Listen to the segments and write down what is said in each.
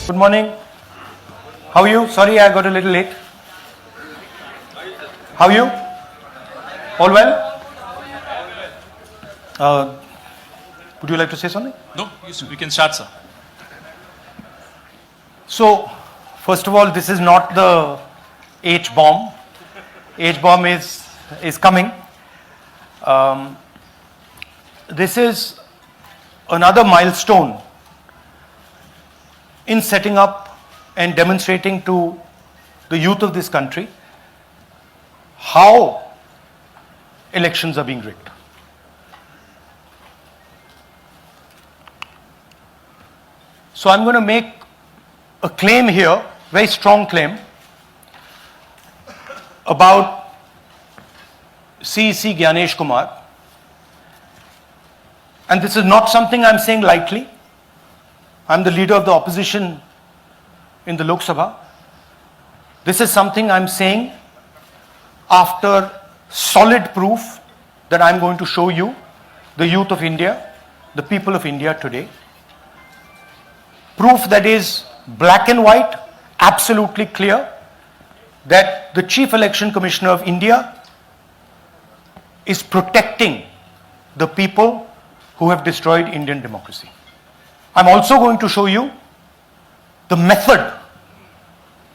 Good morning. How are you? Sorry, I got a little late. How are you? All well? Would you like to say something? No, we can start, sir. So, first of all, this is not the H-bomb. H-bomb is coming. This is another milestone in setting up and demonstrating to the youth of this country how elections are being rigged. So I'm going to make a claim here, very strong claim, about CEC Gyanesh Kumar. And this is not something I'm saying lightly. I'm the leader of the opposition in the Lok Sabha. This is something I'm saying after solid proof that I'm going to show you, the youth of India, the people of India today. Proof that is black and white, absolutely clear, that the Chief Election Commissioner of India is protecting the people who have destroyed Indian democracy. I'm also going to show you the method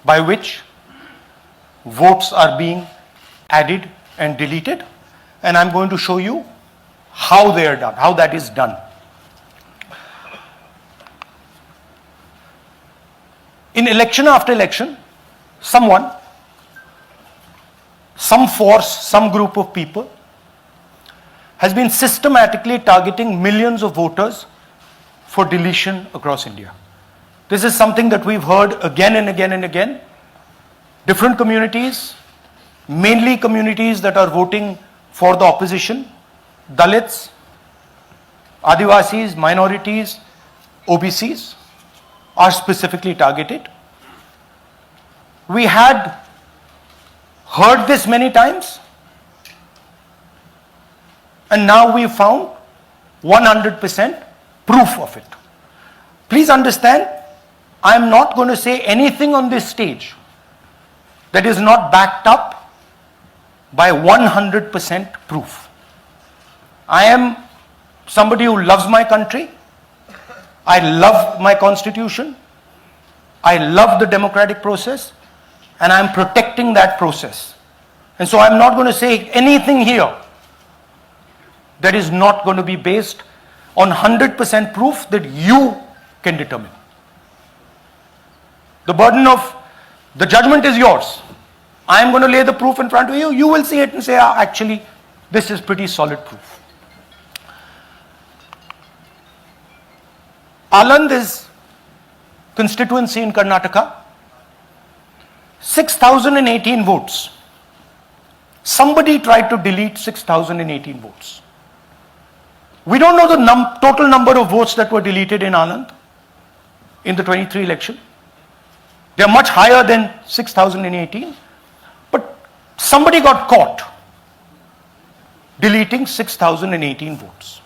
by which votes are being added and deleted, and I'm going to show you how they are done, how that is done. In election after election, someone, some force, some group of people has been systematically targeting millions of voters for deletion across India. This is something that we've heard again and again and again. Different communities, mainly communities that are voting for the opposition, Dalits, Adivasis, minorities, OBCs, are specifically targeted. We had heard this many times, and now we found 100% proof of it. Please understand, I am not going to say anything on this stage that is not backed up by 100% proof. I am somebody who loves my country. I love my constitution. I love the democratic process, and I am protecting that process. And so I'm not going to say anything here that is not going to be based on 100% proof that you can determine. The burden of the judgment is yours. I am going to lay the proof in front of you. You will see it and say, actually, this is pretty solid proof. Aland is constituency in Karnataka. 6,018 votes. Somebody tried to delete 6,018 votes. We don't know the total number of votes that were deleted in Aland in the 23 election. They are much higher than 6,018. But somebody got caught deleting 6,018 votes.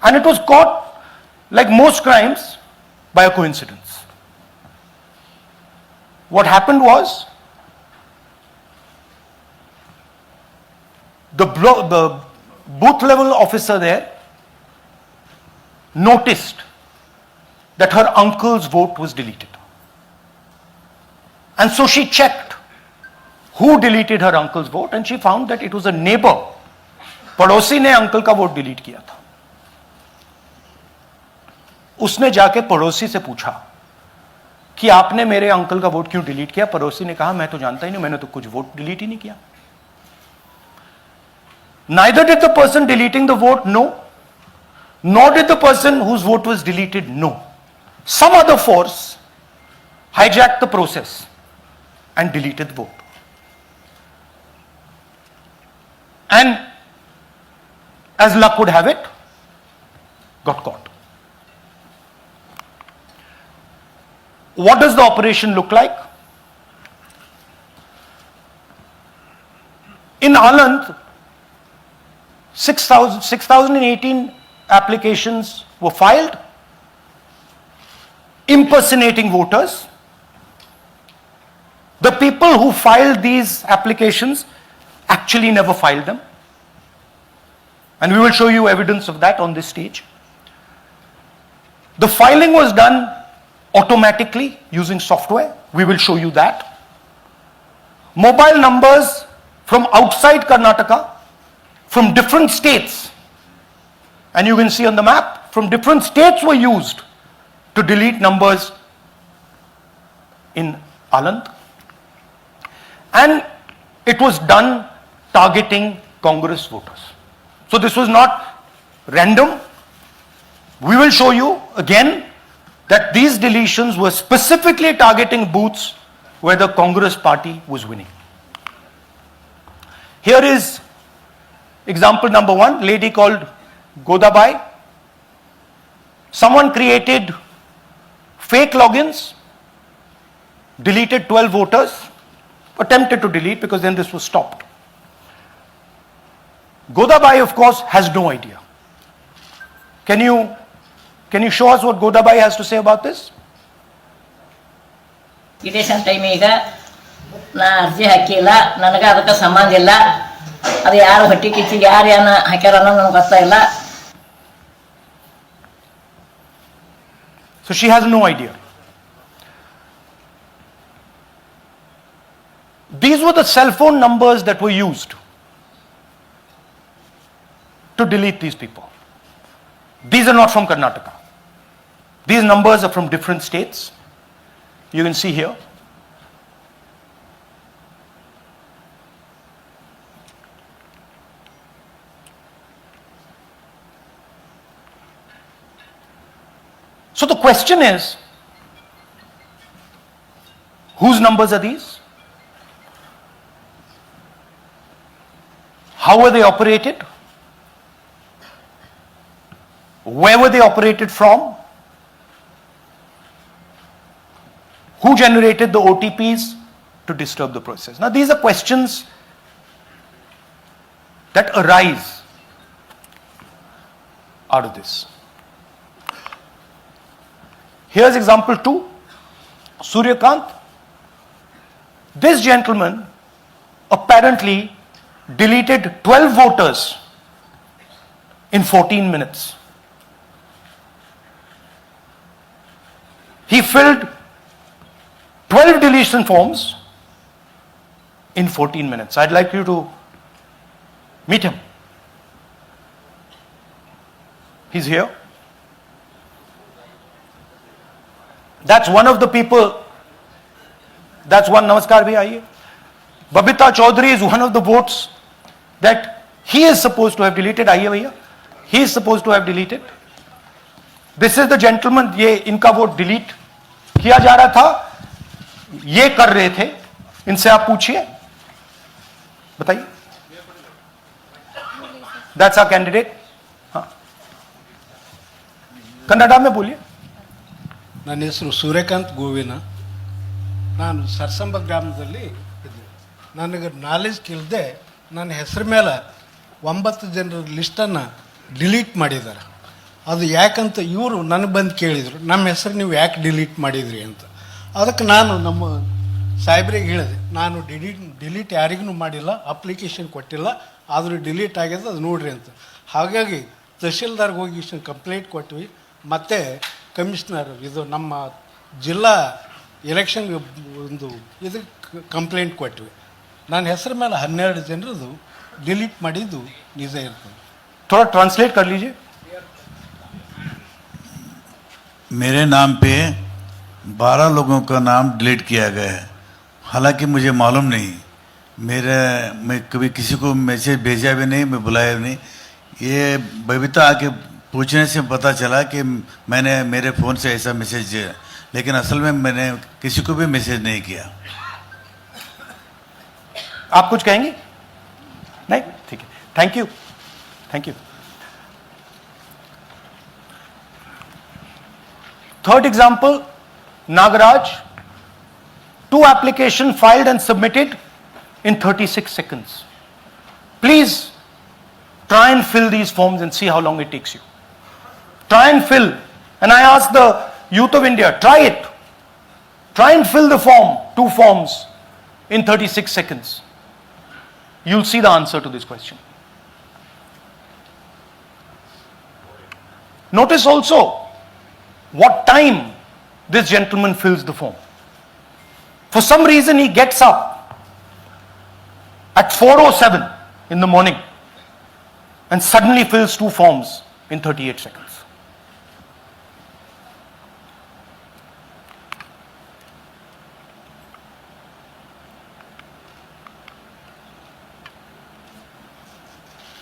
And it was caught, like most crimes, by a coincidence. What happened was, the booth level officer there noticed that her uncle's vote was deleted. And so she checked who deleted her uncle's vote, and she found that it was a neighbor. पड़ोसी ने uncle का vote delete किया था. उसने जाके पड़ोसी से पूछा कि आपने मेरे अंकल का वोट क्यों डिलीट किया. पड़ोसी ने कहा, मैं तो जानता ही नहीं, मैंने तो कुछ वोट डिलीट ही नहीं किया. Neither did the person deleting the vote know, nor did the person whose vote was deleted know. Some other force hijacked the process and deleted the vote. And as luck would have it, got caught. What does the operation look like? In Aland, 6,018 applications were filed. impersonating voters. The people who filed these applications actually never filed them. And we will show you evidence of that on this stage. The filing was done automatically using software. We will show you that. Mobile numbers from outside Karnataka, from different states, and you can see on the map, from different states were used to delete numbers in Aland. And it was done targeting Congress voters. So this was not random. We will show you again that these deletions were specifically targeting booths where the Congress party was winning. Here is example number 1, lady called Godabai. Someone created fake logins, deleted 12 voters, attempted to delete because then this was stopped. Godabai, of course, has no idea. Can you show us what Godabai has to say about this? Election time ಈಗ ನಾ ಅರ್ಜಿ ಹಾಕಿಲ್ಲ, ನನಗೆ ಅದಕ್ಕೆ ಸಂಬಂಧ ಇಲ್ಲ. ಅದು ಯಾರು ಹೊಟ್ಟಿ ಕಿಚ್ಚಿ ಯಾರು ಏನ ಹಾಕ್ಯಾರ ಅನ್ನೋದು ನನಗೆ ಗೊತ್ತಾಗಿಲ್ಲ. So she has no idea. These were the cell phone numbers that were used to delete these people. These are not from Karnataka. These numbers are from different states. You can see here. So the question is, whose numbers are these? How were they operated? Where were they operated from? Who generated the OTPs to disturb the process? Now these are questions that arise out of this. Here's example 2, Suryakant. This gentleman apparently deleted 12 voters in 14 minutes. He filled 12 deletion forms in 14 minutes. I'd like you to meet him. He's here. That's one of the people. That's one. Namaskar bhi aiye. Babita Chaudhary is one of the votes that he is supposed to have deleted. Aiye bhaiya. He is supposed to have deleted. This is the gentleman. ये इनका vote delete किया जा रहा था. ये कर रहे थे. इनसे आप पूछिए. बताइए. That's our candidate. हाँ. कन्नड़ा में बोलिए. ನನ್ನ ಹೆಸರು ಸೂರ್ಯಕಾಂತ್ ಗೋವಿನ. ನಾನು ಸರ್ಸಂಬ ಗ್ರಾಮದಲ್ಲಿ ಇದ್ದೆ. ನನಗೆ ನಾಲೆಜ್ ಇಲ್ಲದೆ ನನ್ನ ಹೆಸರು ಮೇಲೆ 9 ಜನರ ಲಿಸ್ಟನ್ನು ಡಿಲೀಟ್ ಮಾಡಿದ್ದಾರೆ. ಅದು ಯಾಕಂತ ಇವರು ನನಗೆ ಬಂದು ಕೇಳಿದರು, ನಮ್ಮ ಹೆಸರು ನೀವು ಯಾಕೆ ಡಿಲೀಟ್ ಮಾಡಿದ್ರಿ ಅಂತ. ಅದಕ್ಕೆ ನಾನು ನಮ್ಮ ಸಾಹೇಬ್ರಿಗೆ ಹೇಳಿದೆ, ನಾನು ಡಿಲೀಟ್ ಯಾರಿಗೂ ಮಾಡಿಲ್ಲ, ಅಪ್ಲಿಕೇಶನ್ ಕೊಟ್ಟಿಲ್ಲ, ಆದರೂ ಡಿಲೀಟ್ ಆಗ್ಯದ, ಅದು ನೋಡ್ರಿ ಅಂತ. ಹಾಗಾಗಿ ತಹಶೀಲ್ದಾರ್ಗೆ ಹೋಗಿ ಕಂಪ್ಲೇಂಟ್ ಕೊಟ್ವಿ. ಮತ್ತು ಕಮಿಷನರ್ ಇದು ನಮ್ಮ ಜಿಲ್ಲಾ ಎಲೆಕ್ಷನ್ ಒಂದು ಇದಕ್ಕೆ ಕಂಪ್ಲೇಂಟ್ ಕೊಟ್ವಿ. ನನ್ನ ಹೆಸರು ಮೇಲೆ 12 ಜನರದು ಡಿಲೀಟ್ ಮಾಡಿದ್ದು ನಿಜ ಇರ್ತದೆ. थोड़ा ट्रांसलेट कर लीजिए. मेरे नाम पे 12 लोगों का नाम डिलीट किया गया है. हालांकि मुझे मालूम नहीं, मैं कभी किसी को मैसेज भेजा भी नहीं, मैं बुलाया भी नहीं. ये बबीता आके पूछने से पता चला कि मैंने मेरे फ़ोन से ऐसा मैसेज दिया, लेकिन असल में मैंने किसी को भी मैसेज नहीं किया. आप कुछ कहेंगे? नहीं, ठीक है. Thank you. Thank you. Third example, Nagaraj. 2 applications filed and submitted in 36 seconds. Please try and fill these forms and see how long it takes you. Try and fill. And I asked youth of India, try it. Try and fill the form, 2 forms, in 36 seconds. You'll see the answer to this question. Notice also what time this gentleman fills the form. For some reason he gets up at 4:07 in the morning and suddenly fills 2 forms in 38 seconds.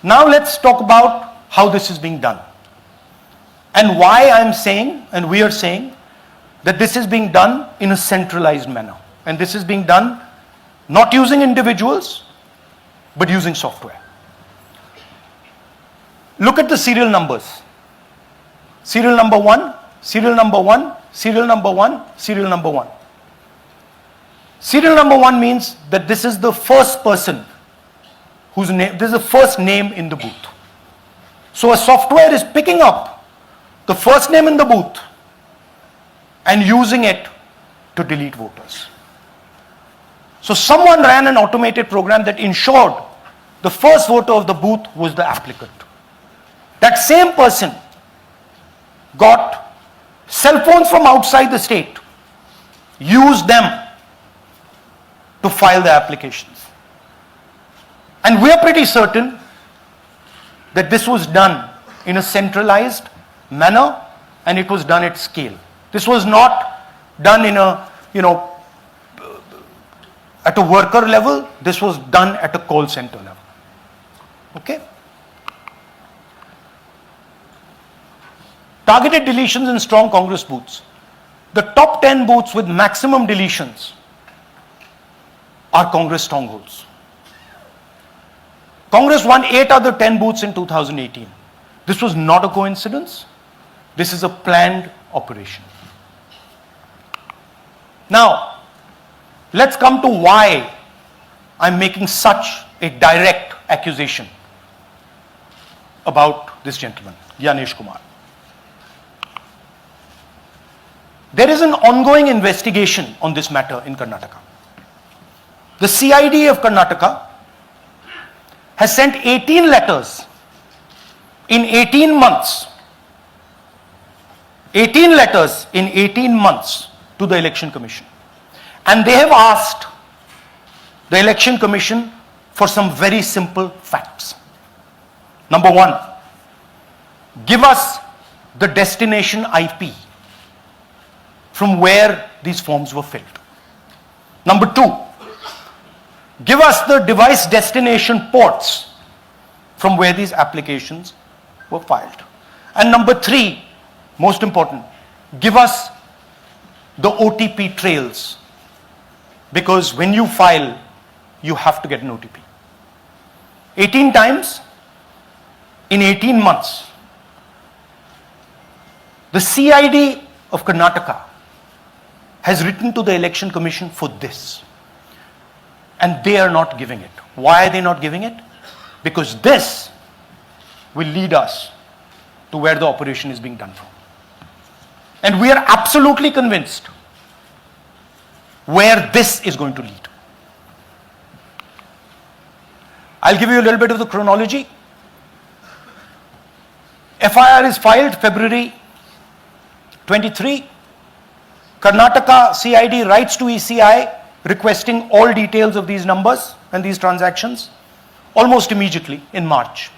Now let's talk about how this is being done and why I'm saying and we are saying that this is being done in a centralized manner, and this is being done not using individuals but using software. Look at the serial numbers. Serial number 1, serial number 1, serial number 1, serial number 1. Serial number 1 means that this is the first person whose name, this is the first name in the booth. So a software is picking up the first name in the booth and using it to delete voters. So someone ran an automated program that ensured the first voter of the booth was the applicant. That same person got cell phones from outside the state, used them to file the applications. And we are pretty certain that this was done in a centralized manner and it was done at scale. This was not done in a, at a worker level. This was done at a call center level. Okay? Targeted deletions in strong Congress booths. The top 10 booths with maximum deletions are Congress strongholds. Congress won 8 other 10 booths in 2018. This was not a coincidence. This is a planned operation. Now, let's come to why I'm making such a direct accusation about this gentleman, Gyanesh Kumar. There is an ongoing investigation on this matter in Karnataka. The CID of Karnataka has sent 18 letters in 18 months. 18 letters in 18 months to the Election Commission. And they have asked the Election Commission for some very simple facts. Number 1, give us the destination IP from where these forms were filled. Number 2, give us the device destination ports from where these applications were filed. And number 3, most important, give us the OTP trails, because when you file, you have to get an OTP. 18 times in 18 months. The CID of Karnataka has written to the Election Commission for this. And they are not giving it. Why are they not giving it? Because this will lead us to where the operation is being done from. And we are absolutely convinced where this is going to lead. I'll give you a little bit of the chronology. FIR is filed February 23. Karnataka CID writes to ECI requesting all details of these numbers and these transactions almost immediately in March.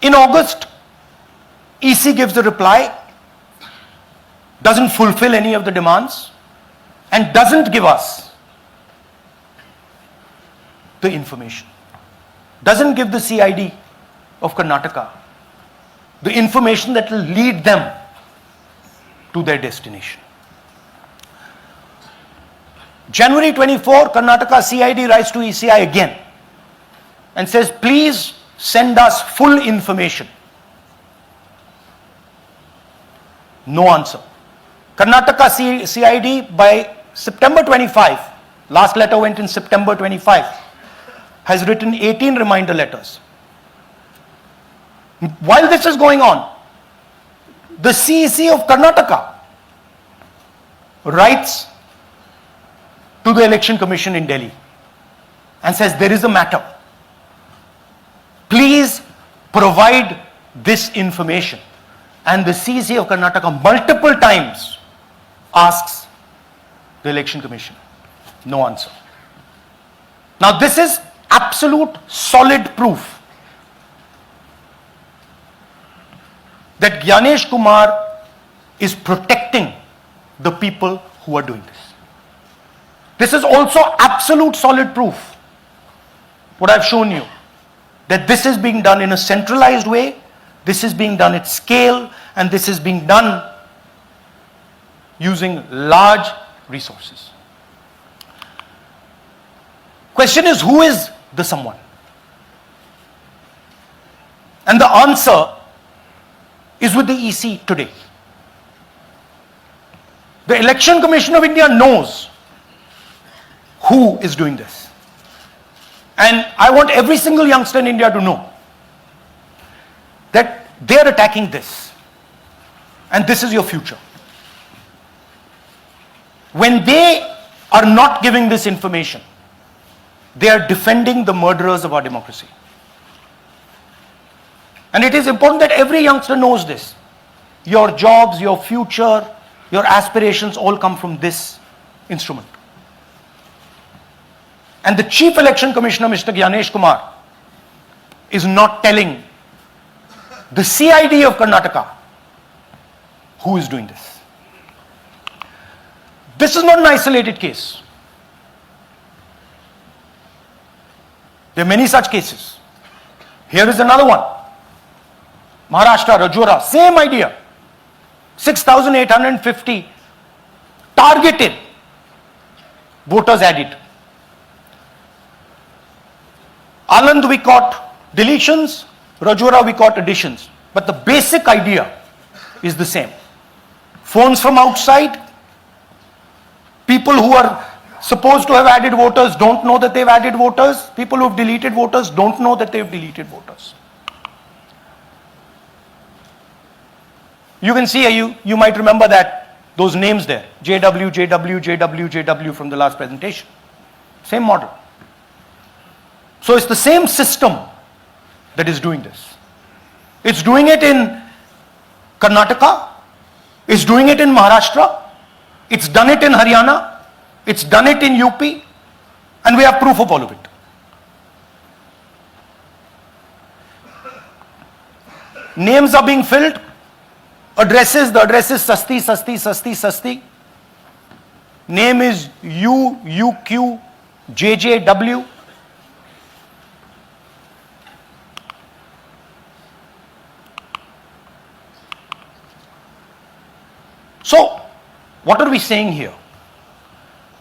In August, EC gives a reply, doesn't fulfill any of the demands, and doesn't give us the information. Doesn't give the CID of Karnataka the information that will lead them to their destination. January 24, Karnataka CID writes to ECI again and says, please send us full information. No answer. Karnataka CID by September 25, last letter went in September 25, has written 18 reminder letters. While this is going on, the CEC of Karnataka writes to the Election Commission in Delhi and says, there is a matter. Please provide this information. And the CC of Karnataka multiple times asks the Election Commission. No answer. Now this is absolute solid proof that Gyanesh Kumar is protecting the people who are doing this. This is also absolute solid proof, what I've shown you, that this is being done in a centralized way, this is being done at scale, and this is being done using large resources. Question is, who is the someone? And the answer is with the EC today. The Election Commission of India knows who is doing this. And I want every single youngster in India to know that they are attacking this. And this is your future. When they are not giving this information, they are defending the murderers of our democracy. And it is important that every youngster knows this. Your jobs, your future, your aspirations all come from this instrument. And the Chief Election Commissioner, Mr. Gyanesh Kumar, is not telling the CID of Karnataka who is doing this. This is not an isolated case. There are many such cases. Here is another one. Maharashtra, Rajora, same idea. 6,850 targeted voters added. Anand we caught deletions, Rajora we caught additions. But the basic idea is the same. Phones from outside, people who are supposed to have added voters don't know that they've added voters, people who have deleted voters don't know that they've deleted voters. You can see here, you might remember that, those names there, JW, JW, JW, JW from the last presentation. Same model. So it's the same system that is doing this. It's doing it in Karnataka, it's doing it in Maharashtra, it's done it in Haryana, it's done it in UP, and we have proof of all of it. Names are being filled, addresses, the address is Sasti, Sasti, Sasti, Sasti. Name is UQ, JJW. So, what are we saying here?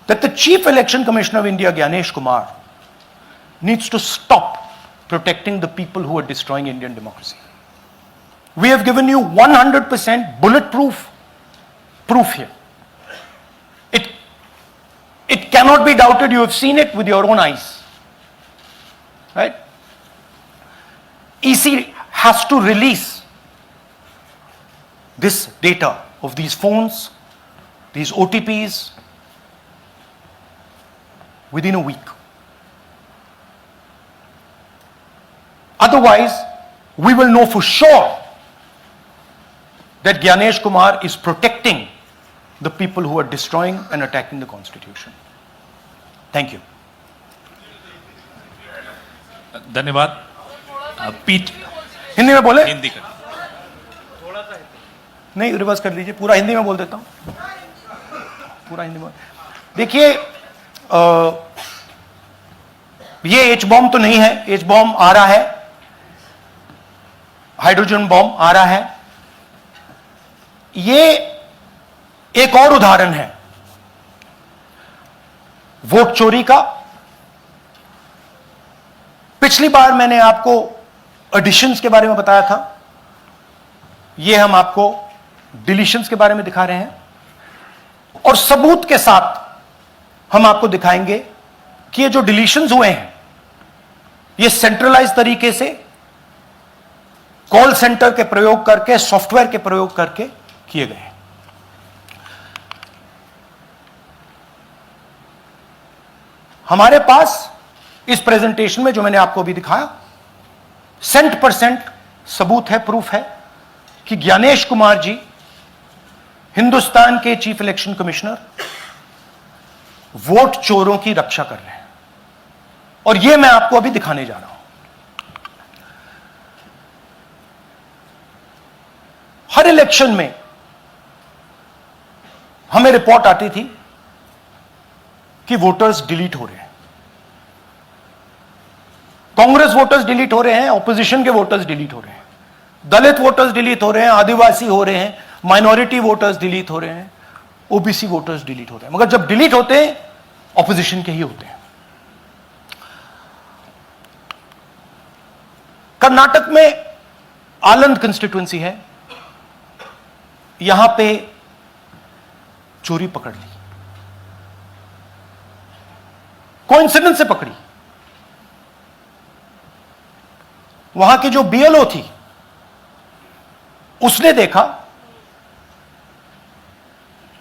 That the Chief Election Commissioner of India, Gyanesh Kumar, needs to stop protecting the people who are destroying Indian democracy. We have given you 100% bulletproof proof here. It cannot be doubted. You have seen it with your own eyes. Right? EC has to release this data of these phones, these OTPs, within a week. Otherwise, we will know for sure that Gyanesh Kumar is protecting the people who are destroying and attacking the constitution. Thank you. धन्यवाद पीठ हिंदी में बोले? हिंदी कर नहीं, reverse कर लीजिए, पूरा हिंदी में बोल देता हूं, पूरा हिंदी में। देखिए, ये एच बॉम्ब तो नहीं है, एच बॉम्ब आ रहा है, हाइड्रोजन बॉम्ब आ रहा है। ये एक और उदाहरण है वोट चोरी का। पिछली बार मैंने आपको एडिशंस के बारे में बताया था, ये हम आपको डिलीशंस के बारे में दिखा रहे हैं, और सबूत के साथ हम आपको दिखाएंगे कि ये जो डिलीशंस हुए हैं ये सेंट्रलाइज तरीके से कॉल सेंटर के प्रयोग करके, सॉफ्टवेयर के प्रयोग करके किए गए हैं। हमारे पास इस प्रेजेंटेशन में जो मैंने आपको अभी दिखाया 100% सबूत है, प्रूफ है कि ज्ञानेश कुमार जी हिंदुस्तान के चीफ इलेक्शन कमिश्नर वोट चोरों की रक्षा कर रहे हैं, और यह मैं आपको अभी दिखाने जा रहा हूं। हर इलेक्शन में हमें रिपोर्ट आती थी कि वोटर्स डिलीट हो रहे हैं, कांग्रेस वोटर्स डिलीट हो रहे हैं, ऑपोजिशन के वोटर्स डिलीट हो रहे हैं, दलित वोटर्स डिलीट हो रहे हैं, आदिवासी हो रहे हैं, माइनॉरिटी वोटर्स डिलीट हो रहे हैं, ओबीसी वोटर्स डिलीट हो रहे हैं। मगर जब डिलीट होते हैं ऑपोजिशन के ही होते हैं। कर्नाटक में आलंद कंस्टिट्यूएंसी है, यहां पे चोरी पकड़ ली, कोइंसिडेंस से पकड़ी। वहां की जो बीएलओ थी उसने देखा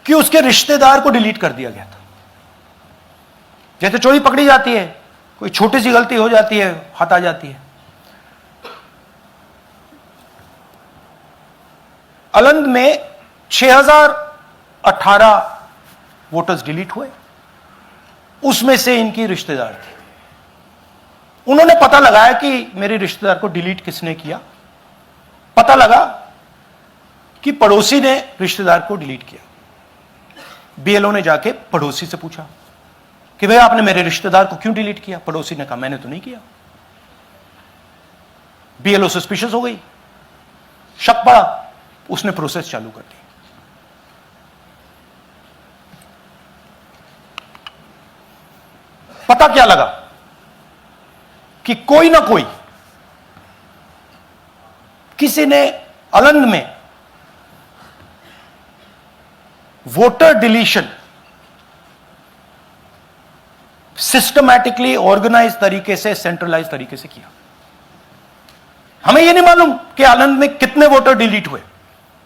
कि उसके रिश्तेदार को डिलीट कर दिया गया था। जैसे चोरी पकड़ी जाती है, कोई छोटी सी गलती हो जाती है, हाथ आ जाती है। अलंद में 6018 वोटर्स डिलीट हुए, उसमें से इनकी रिश्तेदार थे। उन्होंने पता लगाया कि मेरे रिश्तेदार को डिलीट किसने किया। पता लगा कि पड़ोसी ने रिश्तेदार को डिलीट किया। बीएलओ ने जाके पड़ोसी से पूछा कि भैया आपने मेरे रिश्तेदार को क्यों डिलीट किया? पड़ोसी ने कहा मैंने तो नहीं किया। बीएलओ सस्पिशियस हो गई, शक पड़ा, उसने प्रोसेस चालू कर दी। पता क्या लगा कि कोई ना कोई, किसी ने अलंद में वोटर डिलीशन सिस्टमैटिकली ऑर्गेनाइज तरीके से, सेंट्रलाइज तरीके से किया। हमें यह नहीं मालूम कि आनंद में कितने वोटर डिलीट हुए,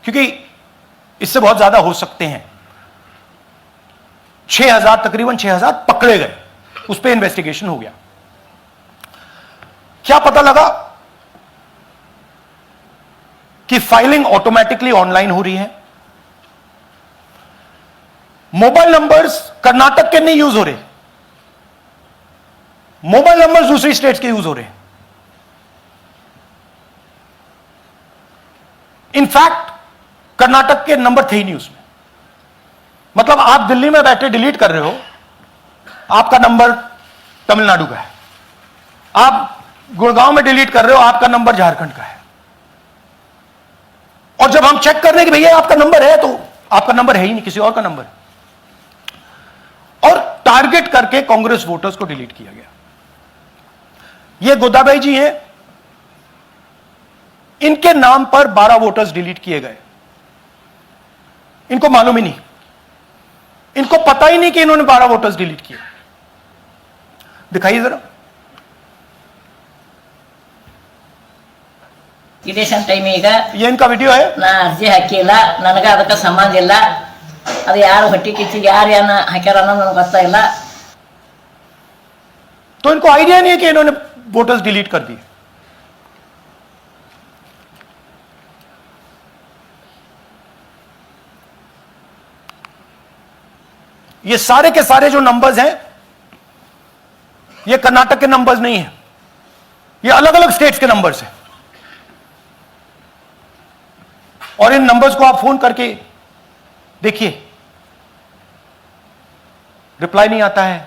क्योंकि इससे बहुत ज्यादा हो सकते हैं। 6000, तकरीबन 6000 पकड़े गए, उस पर इन्वेस्टिगेशन हो गया। क्या पता लगा कि फाइलिंग ऑटोमेटिकली ऑनलाइन हो रही है। मोबाइल नंबर्स कर्नाटक के नहीं यूज हो रहे, मोबाइल नंबर्स दूसरी स्टेट्स के यूज हो रहे हैं। इनफैक्ट कर्नाटक के नंबर थे ही नहीं उसमें। मतलब आप दिल्ली में बैठे डिलीट कर रहे हो, आपका नंबर तमिलनाडु का है। आप गुड़गांव में डिलीट कर रहे हो, आपका नंबर झारखंड का है। और जब हम चेक कर रहे हैं कि भैया आपका नंबर है, तो आपका नंबर है ही नहीं, किसी और का नंबर है। और टारगेट करके कांग्रेस वोटर्स को डिलीट किया गया। ये गोदाबाई जी हैं, इनके नाम पर 12 वोटर्स डिलीट किए गए। इनको मालूम ही नहीं, इनको पता ही नहीं कि इन्होंने 12 वोटर्स डिलीट किए। दिखाइए जरा। ಇಲೆಕ್ಷನ್ ಟೈಮ್ ಈಗ ये इनका वीडियो है। ನಾ ಅರ್ಜಿ ಹಾಕಿಲ್ಲ, ನನಗೆ ಅದಕ್ಕೆ ಸಂಬಂಧ ಇಲ್ಲ। ಅದು ಯಾರು ಹೊಟ್ಟಿ ಕಿಚ್ಚಿಗೆ ಯಾರು ಏನ ಹಾಕ್ಯಾರ ಅನ್ನೋದು ನನಗೆ ಗೊತ್ತಾಗಿಲ್ಲ। तो इनको आइडिया नहीं है कि इन्होंने वोटर्स डिलीट कर दिए। ये सारे के सारे जो नंबर्स हैं, ये कर्नाटक के नंबर्स नहीं है, ये अलग अलग स्टेट्स के नंबर्स हैं। और इन नंबर्स को आप फोन करके देखिए, रिप्लाई नहीं आता है।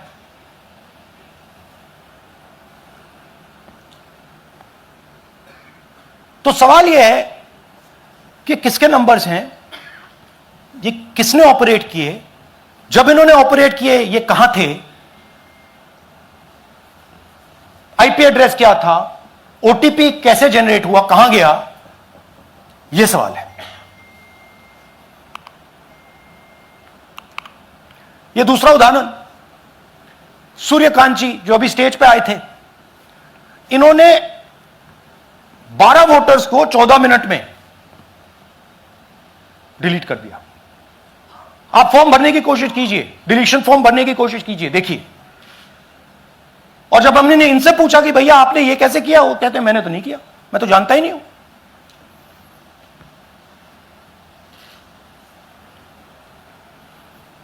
तो सवाल यह है कि किसके नंबर्स हैं, ये किसने ऑपरेट किए, जब इन्होंने ऑपरेट किए ये कहां थे, आईपी एड्रेस क्या था, ओटीपी कैसे जनरेट हुआ, कहां गया, यह सवाल है। यह दूसरा उदाहरण, सूर्यकांत जी जो अभी स्टेज पे आए थे, इन्होंने 12 वोटर्स को 14 मिनट में डिलीट कर दिया। आप फॉर्म भरने की कोशिश कीजिए, डिलीशन फॉर्म भरने की कोशिश कीजिए, देखिए और जब हमने इनसे पूछा कि भैया आपने ये कैसे किया, वो कहते हैं मैंने तो नहीं किया, मैं तो जानता ही नहीं हूं।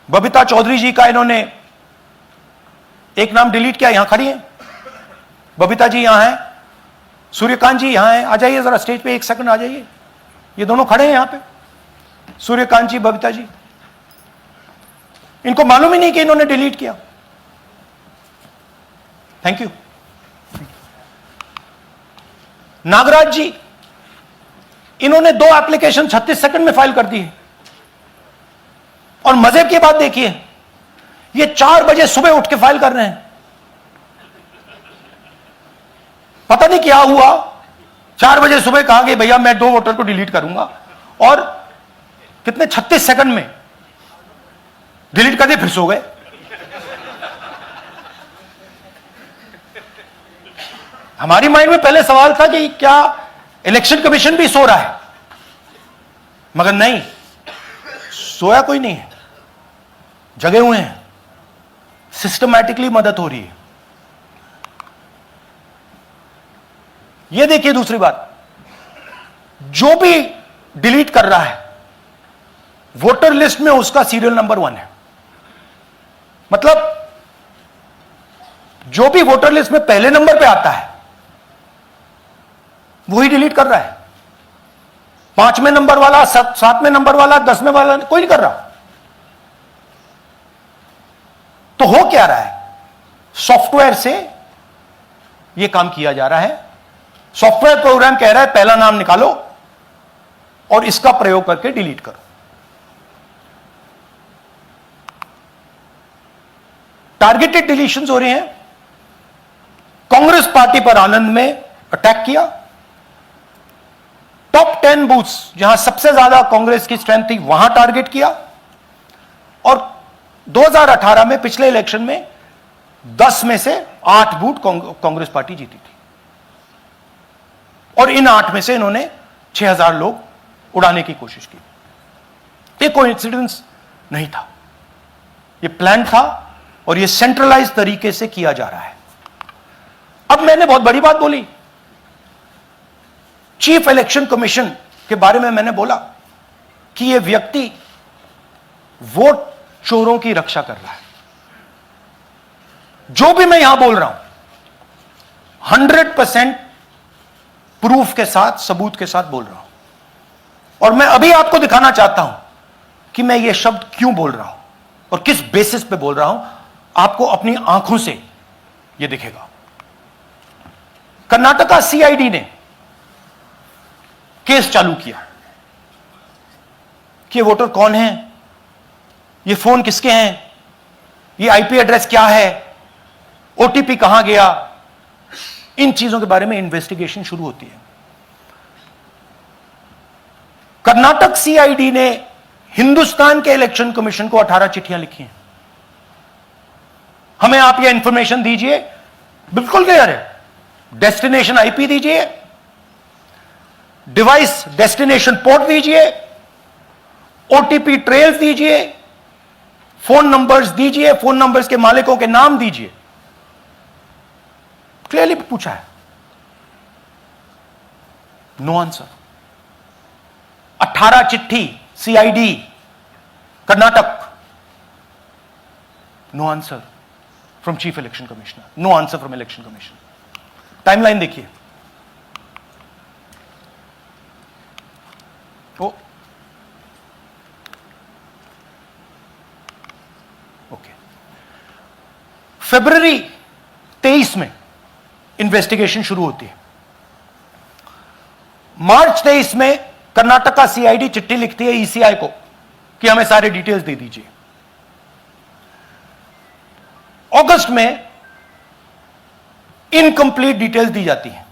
बबीता चौधरी जी का इन्होंने एक नाम डिलीट किया, यहां खड़ी हैं बबीता जी, यहां हैं, सूर्यकांत जी यहां हैं, आ जाइए जरा स्टेज पे, एक सेकंड आ जाइए, ये दोनों खड़े हैं यहां पे, सूर्यकांत जी, बबीता जी। इनको मालूम ही नहीं कि इन्होंने डिलीट किया। Thank you. नागराज जी, इन्होंने 2 एप्लीकेशन 36 सेकंड में फाइल कर दी है। और मजे की बात देखिए, ये 4 बजे सुबह उठ के फाइल कर रहे हैं। पता नहीं क्या हुआ, 4 बजे सुबह कहा कि भैया मैं 2 वोटर को डिलीट करूंगा, और कितने 36 सेकंड में डिलीट कर दिए, फिर सो गए। हमारी माइंड में पहले सवाल था कि क्या इलेक्शन कमीशन भी सो रहा है, मगर नहीं, सोया कोई नहीं है, जगे हुए हैं, सिस्टमैटिकली मदद हो रही है। यह देखिए दूसरी बात, जो भी डिलीट कर रहा है वोटर लिस्ट में उसका सीरियल नंबर 1 है। मतलब जो भी वोटर लिस्ट में पहले नंबर पे आता है वही डिलीट कर रहा है। 5वें नंबर वाला, 7वें नंबर वाला, 10वें वाला कोई नहीं कर रहा। तो हो क्या रहा है, सॉफ्टवेयर से यह काम किया जा रहा है। सॉफ्टवेयर प्रोग्राम कह रहा है पहला नाम निकालो और इसका प्रयोग करके डिलीट करो। टारगेटेड डिलीशंस हो रहे हैं। कांग्रेस पार्टी पर आनंद में अटैक किया। टॉप 10 बूथ्स जहां सबसे ज्यादा कांग्रेस की स्ट्रेंथ थी वहां टारगेट किया। और 2018 में पिछले इलेक्शन में 10 में से 8 बूथ कांग्रेस पार्टी जीती थी, और इन 8 में से इन्होंने 6000 लोग उड़ाने की कोशिश की। ये कोइंसिडेंस नहीं था, ये प्लान था, और ये सेंट्रलाइज तरीके से किया जा रहा है। अब मैंने बहुत बड़ी बात बोली, चीफ इलेक्शन कमीशन के बारे में मैंने बोला कि यह व्यक्ति वोट चोरों की रक्षा कर रहा है। जो भी मैं यहां बोल रहा हूं 100% प्रूफ के साथ, सबूत के साथ बोल रहा हूं। और मैं अभी आपको दिखाना चाहता हूं कि मैं ये शब्द क्यों बोल रहा हूं और किस बेसिस पे बोल रहा हूं। आपको अपनी आंखों से यह दिखेगा। कर्नाटका सीआईडी ने केस चालू किया कि ये वोटर कौन है, ये फोन किसके हैं, ये आईपी एड्रेस क्या है, ओटीपी कहां गया, इन चीजों के बारे में इन्वेस्टिगेशन शुरू होती है। कर्नाटक सीआईडी ने हिंदुस्तान के इलेक्शन कमीशन को 18 चिट्ठियां लिखी हैं। हमें आप ये इंफॉर्मेशन दीजिए, बिल्कुल क्लियर है, डेस्टिनेशन आईपी दीजिए, डिवाइस डेस्टिनेशन पोर्ट दीजिए, ओटीपी ट्रेल्स दीजिए, फोन नंबर्स दीजिए, फोन नंबर्स के मालिकों के नाम दीजिए। क्लियरली पूछा है, नो आंसर। 18 चिट्ठी CID Karnataka, no answer from chief election commissioner, no answer from election commission. Timeline देखिए, ओके, फरवरी 23 में इन्वेस्टिगेशन शुरू होती है। मार्च 23 में कर्नाटका सीआईडी चिट्ठी लिखती है ईसीआई को कि हमें सारे डिटेल्स दे दीजिए। अगस्त में इनकंप्लीट डिटेल्स दी जाती हैं,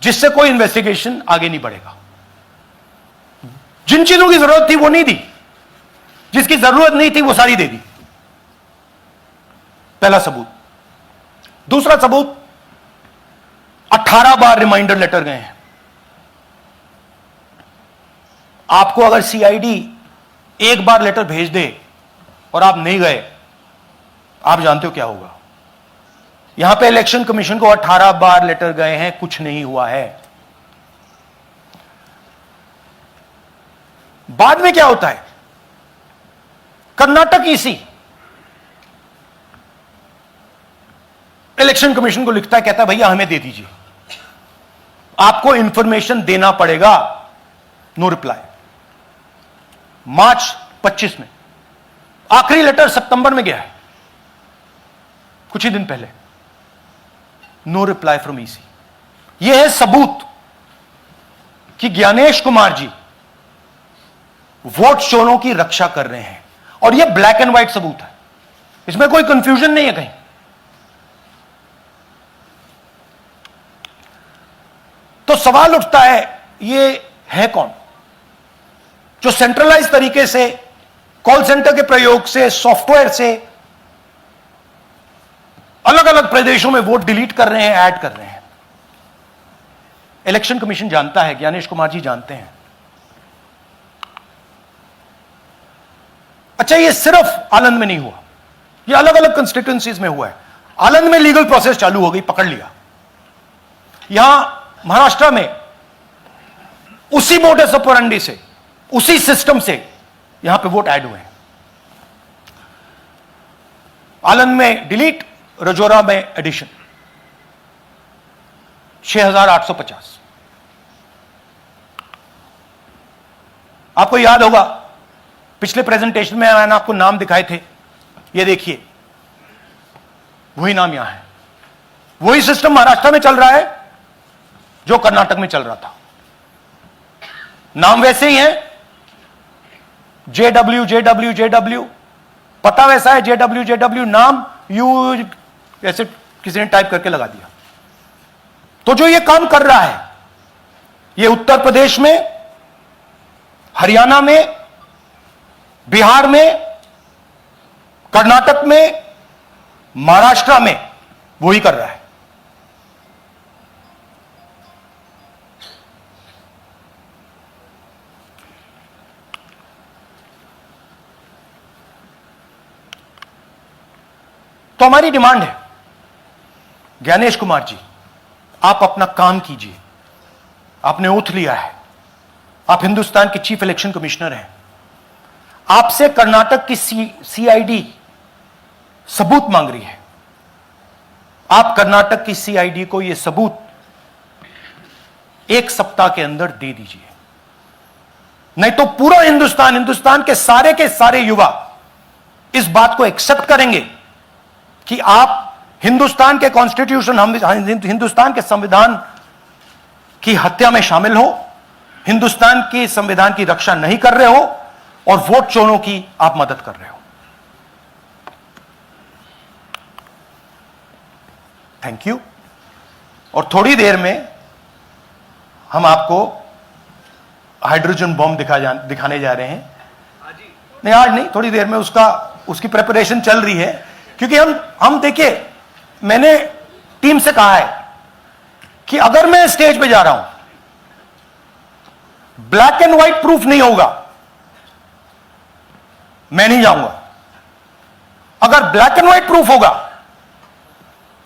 जिससे कोई इन्वेस्टिगेशन आगे नहीं बढ़ेगा। जिन चीजों की जरूरत थी वो नहीं दी, जिसकी जरूरत नहीं थी वो सारी दे दी। पहला सबूत। दूसरा सबूत, 18 बार रिमाइंडर लेटर गए हैं। आपको अगर सीआईडी एक बार लेटर भेज दे और आप नहीं गए, आप जानते हो क्या होगा। यहां पे इलेक्शन कमीशन को 18 बार लेटर गए हैं, कुछ नहीं हुआ है। बाद में क्या होता है, कर्नाटक ईसी इलेक्शन कमीशन को लिखता है, कहता है भैया हमें दे दीजिए, आपको इंफॉर्मेशन देना पड़ेगा। No reply. मार्च 25 में, आखिरी लेटर सितंबर में गया है, कुछ ही दिन पहले। No reply from EC. यह है सबूत कि ज्ञानेश कुमार जी वोट चोरों की रक्षा कर रहे हैं, और यह ब्लैक एंड व्हाइट सबूत है, इसमें कोई कंफ्यूजन नहीं है कहीं। तो सवाल उठता है, ये है कौन जो सेंट्रलाइज तरीके से कॉल सेंटर के प्रयोग से, सॉफ्टवेयर से अलग अलग प्रदेशों में वोट डिलीट कर रहे हैं, ऐड कर रहे हैं। इलेक्शन कमीशन जानता है, ज्ञानेश कुमार जी जानते हैं। अच्छा, ये सिर्फ आनंद में नहीं हुआ, ये अलग अलग कंस्टिट्यूएंसीज में हुआ है। आनंद में लीगल प्रोसेस चालू हो गई, पकड़ लिया। यहां महाराष्ट्र में उसी मोडस ऑपरेंडी से, उसी सिस्टम से यहां पे वोट ऐड हुए हैं। आनंद में डिलीट, रजौरा में एडिशन, 6850। आपको याद होगा पिछले प्रेजेंटेशन में मैंने आपको नाम दिखाए थे, ये देखिए वही नाम यहां है। वही सिस्टम महाराष्ट्र में चल रहा है जो कर्नाटक में चल रहा था। नाम वैसे ही है, JW JW JW, पता वैसा है, JW JW, नाम यू ऐसे किसी ने टाइप करके लगा दिया। तो जो ये काम कर रहा है, ये उत्तर प्रदेश में, हरियाणा में, बिहार में, कर्नाटक में, महाराष्ट्र में वही कर रहा है। तो हमारी डिमांड है, ज्ञानेश कुमार जी, आप अपना काम कीजिए। आपने ओथ लिया है, आप हिंदुस्तान के चीफ इलेक्शन कमिश्नर हैं। आपसे कर्नाटक की CID सबूत मांग रही है। आप कर्नाटक की CID को यह सबूत 1 सप्ताह के अंदर दे दीजिए, नहीं तो पूरा हिंदुस्तान के सारे युवा इस बात को एक्सेप्ट करेंगे कि आप हिंदुस्तान के कॉन्स्टिट्यूशन, हिंदुस्तान के संविधान की हत्या में शामिल हो, हिंदुस्तान के संविधान की रक्षा नहीं कर रहे हो, और वोट चोरों की आप मदद कर रहे हो। Thank you. और थोड़ी देर में हम आपको हाइड्रोजन बॉम्ब दिखाने जा रहे हैं। नहीं, आज नहीं, थोड़ी देर में उसकी प्रिपरेशन चल रही है। क्योंकि हम देखिए, मैंने टीम से कहा है कि अगर मैं स्टेज पे जा रहा हूं, ब्लैक एंड व्हाइट प्रूफ नहीं होगा, मैं नहीं जाऊंगा। अगर ब्लैक एंड व्हाइट प्रूफ होगा,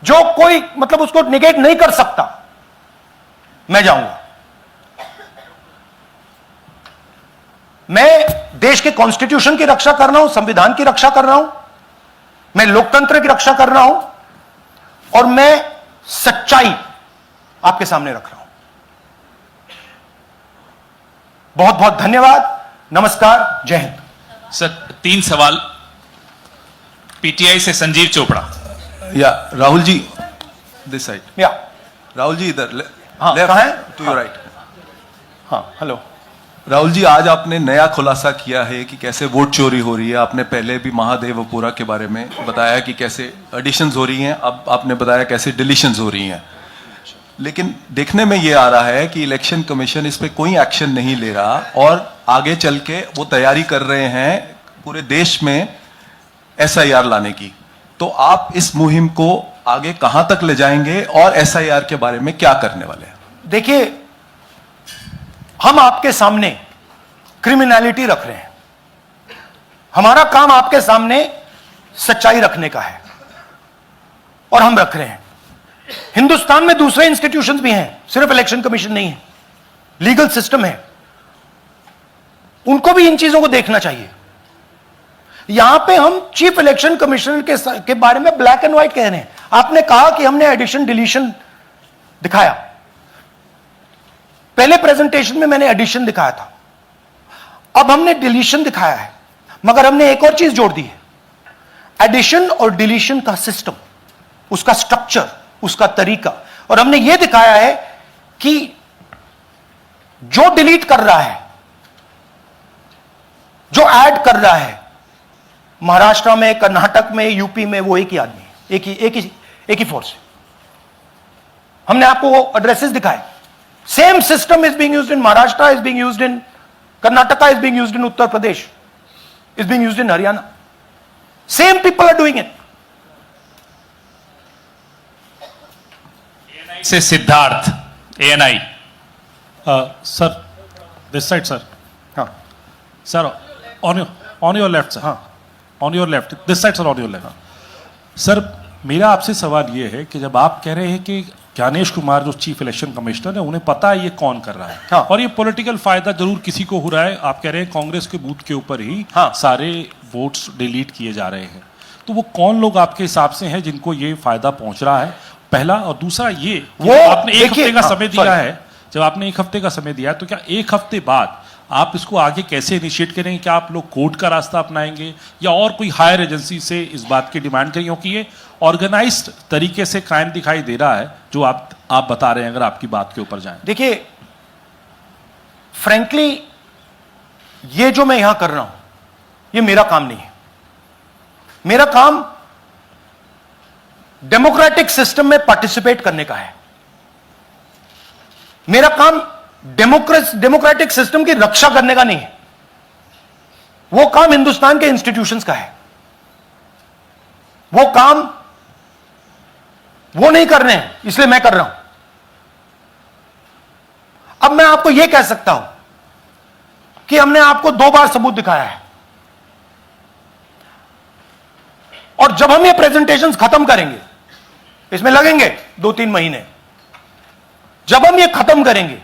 जो कोई मतलब उसको निगेट नहीं कर सकता, मैं जाऊंगा। मैं देश के कॉन्स्टिट्यूशन की रक्षा कर रहा हूं, संविधान की रक्षा कर रहा हूं, मैं लोकतंत्र की रक्षा कर रहा हूं, और मैं सच्चाई आपके सामने रख रहा हूं। बहुत बहुत धन्यवाद, नमस्कार, जय हिंद। सर 3 सवाल। PTI से संजीव चोपड़ा। या राहुल जी, दिस साइड। या राहुल जी इधर, हाँ, लेफ्ट कहाँ है? To your right. हाँ, हेलो। राहुल जी, आज आपने नया खुलासा किया है कि कैसे वोट चोरी हो रही है। आपने पहले भी महादेवपुरा के बारे में बताया कि कैसे एडिशंस हो रही हैं, अब आपने बताया कैसे डिलीशंस हो रही हैं। लेकिन देखने में ये आ रहा है कि इलेक्शन कमीशन इस पे कोई एक्शन नहीं ले रहा, और आगे चल के वो तैयारी कर रहे हैं पूरे देश में SIR लाने की। तो आप इस मुहिम को आगे कहां तक ले जाएंगे, और SIR के बारे में क्या करने वाले हैं? देखिए, हम आपके सामने क्रिमिनलिटी रख रहे हैं। हमारा काम आपके सामने सच्चाई रखने का है, और हम रख रहे हैं। हिंदुस्तान में दूसरे इंस्टीट्यूशंस भी हैं, सिर्फ इलेक्शन कमीशन नहीं है, लीगल सिस्टम है, उनको भी इन चीजों को देखना चाहिए। यहां पे हम चीफ इलेक्शन कमिश्नर के बारे में ब्लैक एंड व्हाइट कह रहे हैं। आपने कहा कि हमने एडिशन डिलीशन दिखाया, पहले प्रेजेंटेशन में मैंने एडिशन दिखाया था, अब हमने डिलीशन दिखाया है, मगर हमने एक और चीज जोड़ दी है, एडिशन और डिलीशन का सिस्टम, उसका स्ट्रक्चर, उसका तरीका। और हमने यह दिखाया है कि जो डिलीट कर रहा है, जो ऐड कर रहा है, महाराष्ट्र में, कर्नाटक में, यूपी में, वो एक ही आदमी है, एक ही फोर्स है। हमने आपको वो एड्रेसेस दिखाए। Same system is being used in Maharashtra, is being used in Karnataka, is being used in Uttar Pradesh, is being used in Haryana. Same people are doing it. Say Siddharth, ANI। Sir, this side, sir. हाँ Sir, on your left, sir. हाँ On your left. This side, sir, on your left. Sir, मेरा आपसे सवाल ये है कि जब आप कह रहे हैं कि ज्ञानेश कुमार जो चीफ इलेक्शन कमिश्नर है, उन्हें पता है ये कौन कर रहा है, हाँ। और ये पॉलिटिकल फायदा जरूर किसी को हो रहा है, आप कह रहे हैं कांग्रेस के बूथ के ऊपर ही हाँ। सारे वोट्स डिलीट किए जा रहे हैं, तो वो कौन लोग आपके हिसाब से हैं जिनको ये फायदा पहुंच रहा है, पहला। और दूसरा ये कि वो आपने एक देखिए, हफ्ते का हाँ, समय दिया sorry। है, जब आपने एक हफ्ते का समय दिया है, तो क्या एक हफ्ते बाद आप इसको आगे कैसे इनिशिएट करेंगे? क्या आप लोग कोर्ट का रास्ता अपनाएंगे या और कोई हायर एजेंसी से इस बात की डिमांड करेंगे? क्योंकि ये ऑर्गेनाइज्ड तरीके से क्राइम दिखाई दे रहा है जो आप बता रहे हैं, अगर आपकी बात के ऊपर जाएं। देखिए, फ्रैंकली ये जो मैं यहां कर रहा हूं, ये मेरा काम नहीं है। मेरा काम डेमोक्रेटिक सिस्टम में पार्टिसिपेट करने का है। मेरा काम डेमोक्रेटिक सिस्टम की रक्षा करने का नहीं है। वो काम हिंदुस्तान के इंस्टीट्यूशंस का है। वो काम वो नहीं कर रहे हैं, इसलिए मैं कर रहा हूं। अब मैं आपको यह कह सकता हूं कि हमने आपको 2 बार सबूत दिखाया है, और जब हम ये प्रेजेंटेशंस खत्म करेंगे, इसमें लगेंगे 2-3 महीने, जब हम ये खत्म करेंगे,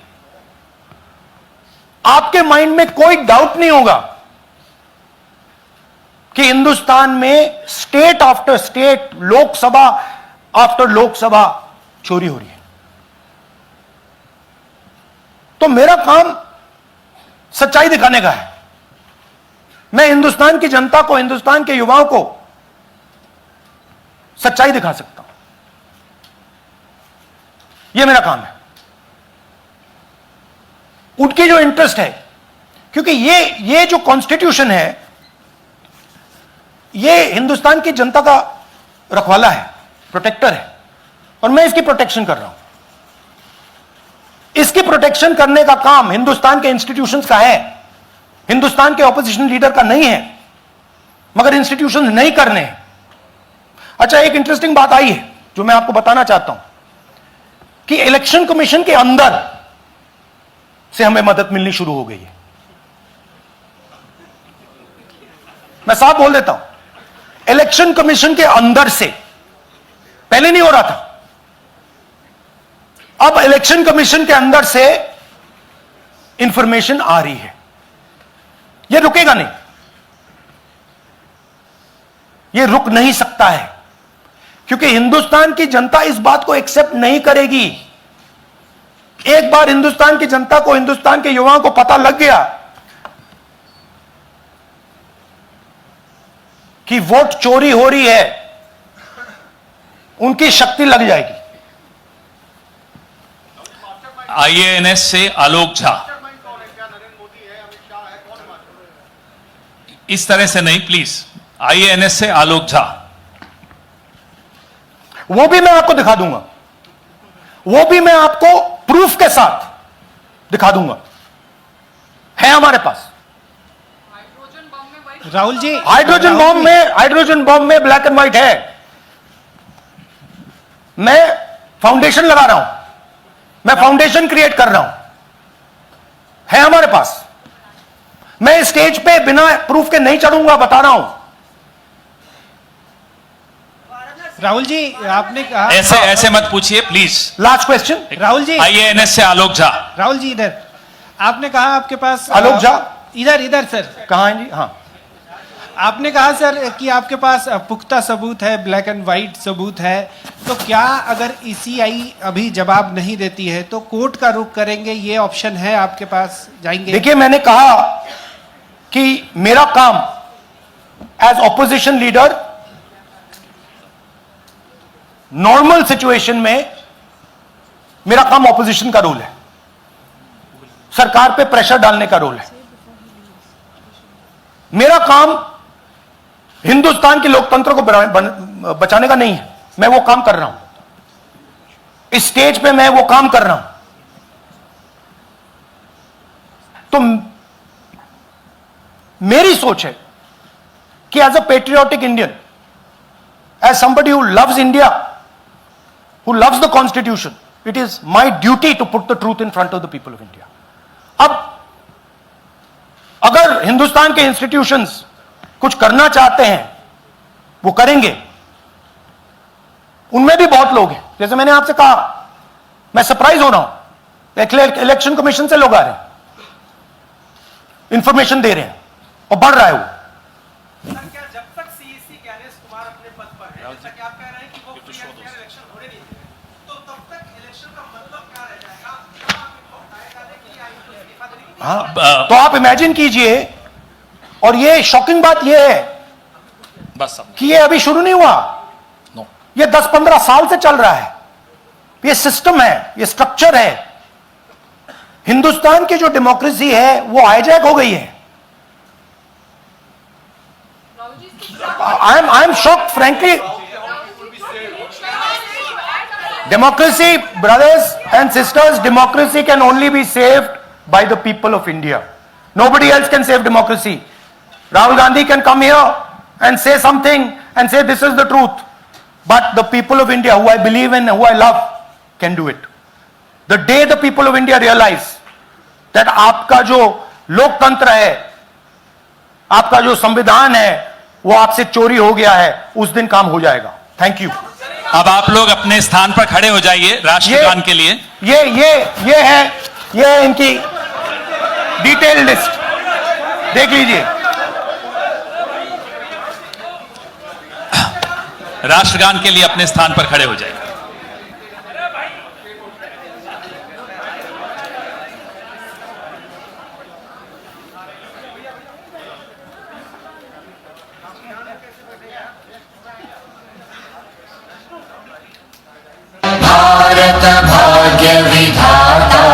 आपके माइंड में कोई डाउट नहीं होगा कि हिंदुस्तान में state after state, Lok Sabha after Lok Sabha चोरी हो रही है। तो मेरा काम सच्चाई दिखाने का है। मैं हिंदुस्तान की जनता को, हिंदुस्तान के युवाओं को सच्चाई दिखा सकता हूं। यह मेरा काम है। उनकी जो इंटरेस्ट है, क्योंकि ये जो कॉन्स्टिट्यूशन है, ये हिंदुस्तान की जनता का रखवाला है, प्रोटेक्टर है, और मैं इसकी प्रोटेक्शन कर रहा हूं। इसकी प्रोटेक्शन करने का काम हिंदुस्तान के इंस्टीट्यूशंस का है, हिंदुस्तान के ऑपोजिशन लीडर का नहीं है, मगर इंस्टीट्यूशंस नहीं करने हैं। अच्छा, एक इंटरेस्टिंग बात आई है जो मैं आपको बताना चाहता हूं कि इलेक्शन कमीशन के अंदर से हमें मदद मिलनी शुरू हो गई है। मैं साफ बोल देता हूं, इलेक्शन कमीशन के अंदर से, पहले नहीं हो रहा था, अब इलेक्शन कमीशन के अंदर से इंफॉर्मेशन आ रही है। यह रुकेगा नहीं, यह रुक नहीं सकता है, क्योंकि हिंदुस्तान की जनता इस बात को एक्सेप्ट नहीं करेगी। एक बार हिंदुस्तान की जनता को, हिंदुस्तान के युवाओं को पता लग गया कि वोट चोरी हो रही है, उनकी शक्ति लग जाएगी। IANS से आलोक झा। इस तरह से नहीं प्लीज। IANS से आलोक झा। वो भी मैं आपको दिखा दूंगा, वो भी मैं आपको प्रूफ के साथ दिखा दूंगा, है हमारे पास। राहुल जी, हाइड्रोजन बॉम्ब में ब्लैक एंड व्हाइट है। मैं फाउंडेशन लगा रहा हूं, मैं फाउंडेशन क्रिएट कर रहा हूं, है हमारे पास। मैं स्टेज पे बिना प्रूफ के नहीं चढ़ूंगा, बता रहा हूं। राहुल जी आपने कहा ऐसे ऐसे मत पूछिए please. Last question. Rahul ji IANS से आलोक झा। राहुल जी इधर आपने कहा आपके पास आलोक झा इधर सर कहाँ हैं जी? हाँ, आपने कहा सर कि आपके पास पुख्ता सबूत है, ब्लैक एंड व्हाइट सबूत है, तो क्या अगर ईसीआई अभी जवाब नहीं देती है तो कोर्ट का रुख करेंगे, ये ऑप्शन है आपके पास, जाएंगे? देखिए मैंने कहा कि मेरा काम as opposition leader normal situation में मेरा काम ऑपोजिशन का रोल है, सरकार पे प्रेशर डालने का रोल है। मेरा काम हिंदुस्तान के लोकतंत्र को बचाने का नहीं है। मैं वो काम कर रहा हूं, इस स्टेज पे मैं वो काम कर रहा हूं। तो मेरी सोच है कि as a patriotic Indian, as somebody who loves India, who loves the constitution, it is my duty to put the truth in front of the people of India. अब अगर हिंदुस्तान के इंस्टीट्यूशंस कुछ करना चाहते हैं वो करेंगे। उनमें भी बहुत लोग हैं, जैसे मैंने आपसे कहा, मैं सरप्राइज हो रहा हूं, इलेक्शन कमीशन से लोग आ रहे हैं, इंफॉर्मेशन दे रहे हैं और बढ़ रहा है वो। क्या जब तक सीईसी ज्ञानेश कुमार अपने पद पर है, जैसा कि आप कह रहे हैं कि वो फ्री एंड फेयर इलेक्शन होने नहीं देंगे, तो तब तक इलेक्शन का मतलब क्या रह जाएगा? क्या आप इनको हटाए जाने के लिए आयोग को इस्तीफा देने की हाँ, तो आप इमेजिन कीजिए, और ये शॉकिंग बात ये है बस अब कि ये अभी शुरू नहीं हुआ, ये 10-15 साल से चल रहा है। ये सिस्टम है, ये स्ट्रक्चर है। हिंदुस्तान की जो डेमोक्रेसी है वो हाईजैक हो गई है। I am shocked frankly. Democracy, brothers and sisters, democracy can only be saved by the people of India. Nobody else can save democracy. Rahul Gandhi can come here and say something and say this is the truth. But the people of India, who I believe in, who I love, can do it. The day the people of India realize that आपका जो लोकतंत्र है, आपका जो संविधान है, वो आपसे चोरी हो गया है, उस दिन काम हो जाएगा। Thank you. अब आप लोग अपने स्थान पर खड़े हो जाइए राष्ट्रगान के लिए। ये है इनकी डिटेल लिस्ट, देख लीजिए। राष्ट्रगान के लिए अपने स्थान पर खड़े हो जाइए। भारत भाग्य विधाता,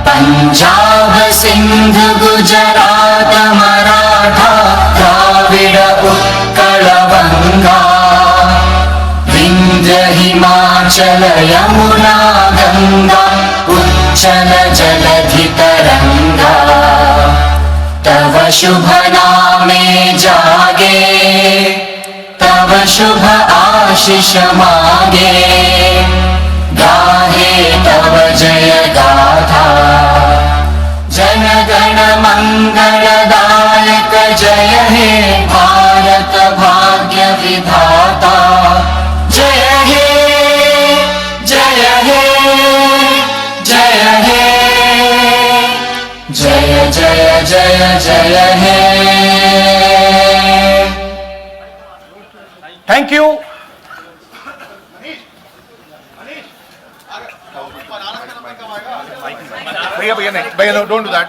पंजाब सिंध गुजरात मराठा, द्राविड उत्कल बंगा, विंध्य हिमाचल यमुना गंगा, उच्चल जलधि तरंगा, तव शुभ नामे जागे, तव शुभ आशीष मांगे, गाहे तव जय गाथा, जन गण मंगलदायक जय हे भारत भाग्य विधाता, जय हे जय हे जय हे जय जय जय जय हे। Thank you. भैया नहीं, भैया डोंट डू दैट।